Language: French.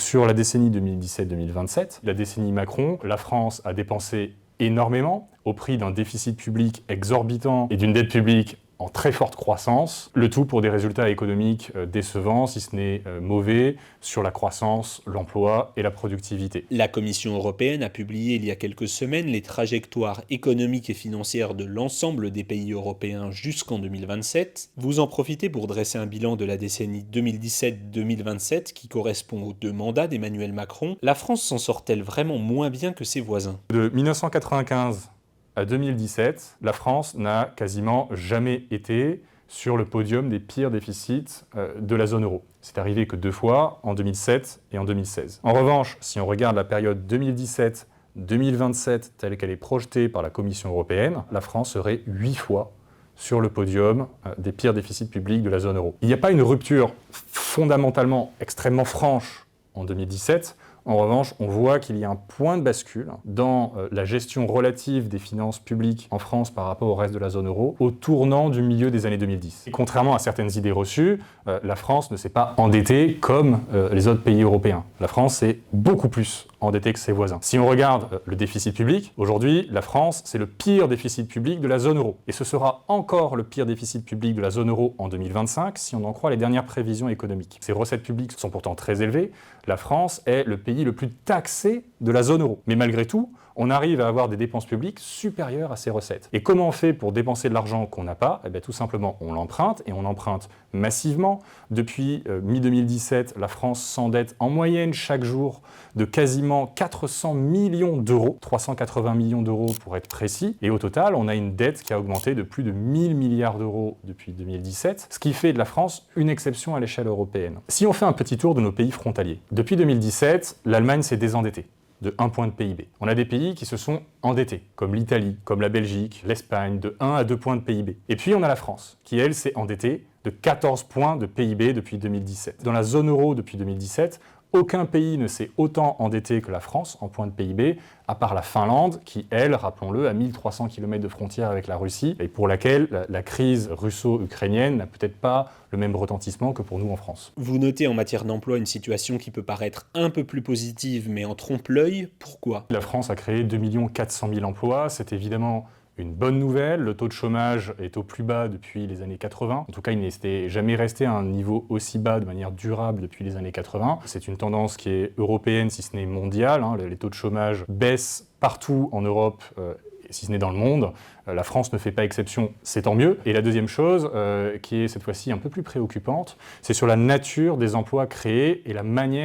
sur la décennie 2017-2027, la décennie Macron, la France a dépensé énormément au prix d'un déficit public exorbitant et d'une dette publique en très forte croissance, le tout pour des résultats économiques décevants, si ce n'est mauvais, sur la croissance, l'emploi et la productivité. La Commission européenne a publié il y a quelques semaines les trajectoires économiques et financières de l'ensemble des pays européens jusqu'en 2027. Vous en profitez pour dresser un bilan de la décennie 2017-2027 qui correspond aux 2 mandats d'Emmanuel Macron. La France s'en sort-elle vraiment moins bien que ses voisins ? De 1995 à 2017, la France n'a quasiment jamais été sur le podium des pires déficits de la zone euro. C'est arrivé que 2 fois, en 2007 et en 2016. En revanche, si on regarde la période 2017-2027 telle qu'elle est projetée par la Commission européenne, la France serait 8 fois sur le podium des pires déficits publics de la zone euro. Il n'y a pas une rupture fondamentalement extrêmement franche en 2017. En revanche, on voit qu'il y a un point de bascule dans la gestion relative des finances publiques en France par rapport au reste de la zone euro au tournant du milieu des années 2010. Et contrairement à certaines idées reçues, la France ne s'est pas endettée comme les autres pays européens. La France est beaucoup plus endettée que ses voisins. Si on regarde le déficit public, aujourd'hui, la France, c'est le pire déficit public de la zone euro. Et ce sera encore le pire déficit public de la zone euro en 2025 si on en croit les dernières prévisions économiques. Ces recettes publiques sont pourtant très élevées. La France est le pays le plus taxé de la zone euro. Mais malgré tout, on arrive à avoir des dépenses publiques supérieures à ces recettes. Et comment on fait pour dépenser de l'argent qu'on n'a pas ? Eh bien, tout simplement, on l'emprunte, et on emprunte massivement. Depuis mi-2017, la France s'endette en moyenne chaque jour de quasiment 400 millions d'euros, 380 millions d'euros pour être précis. Et au total, on a une dette qui a augmenté de plus de 1000 milliards d'euros depuis 2017, ce qui fait de la France une exception à l'échelle européenne. Si on fait un petit tour de nos pays frontaliers, depuis 2017, l'Allemagne s'est désendettée de 1 point de PIB. On a des pays qui se sont endettés, comme l'Italie, comme la Belgique, l'Espagne, de 1 à 2 points de PIB. Et puis on a la France, qui elle s'est endettée de 14 points de PIB depuis 2017. Dans la zone euro depuis 2017, aucun pays ne s'est autant endetté que la France en points de PIB, à part la Finlande, qui, elle, rappelons-le, a 1300 km de frontière avec la Russie, et pour laquelle la crise russo-ukrainienne n'a peut-être pas le même retentissement que pour nous en France. Vous notez en matière d'emploi une situation qui peut paraître un peu plus positive, mais en trompe-l'œil. Pourquoi ? La France a créé 2 400 000 emplois, c'est évidemment une bonne nouvelle. Le taux de chômage est au plus bas depuis les années 80. En tout cas, il n'était jamais resté à un niveau aussi bas de manière durable depuis les années 80. C'est une tendance qui est européenne, si ce n'est mondiale. Les taux de chômage baissent partout en Europe, si ce n'est dans le monde. La France ne fait pas exception, c'est tant mieux. Et la deuxième chose, qui est cette fois-ci un peu plus préoccupante, c'est sur la nature des emplois créés et la manière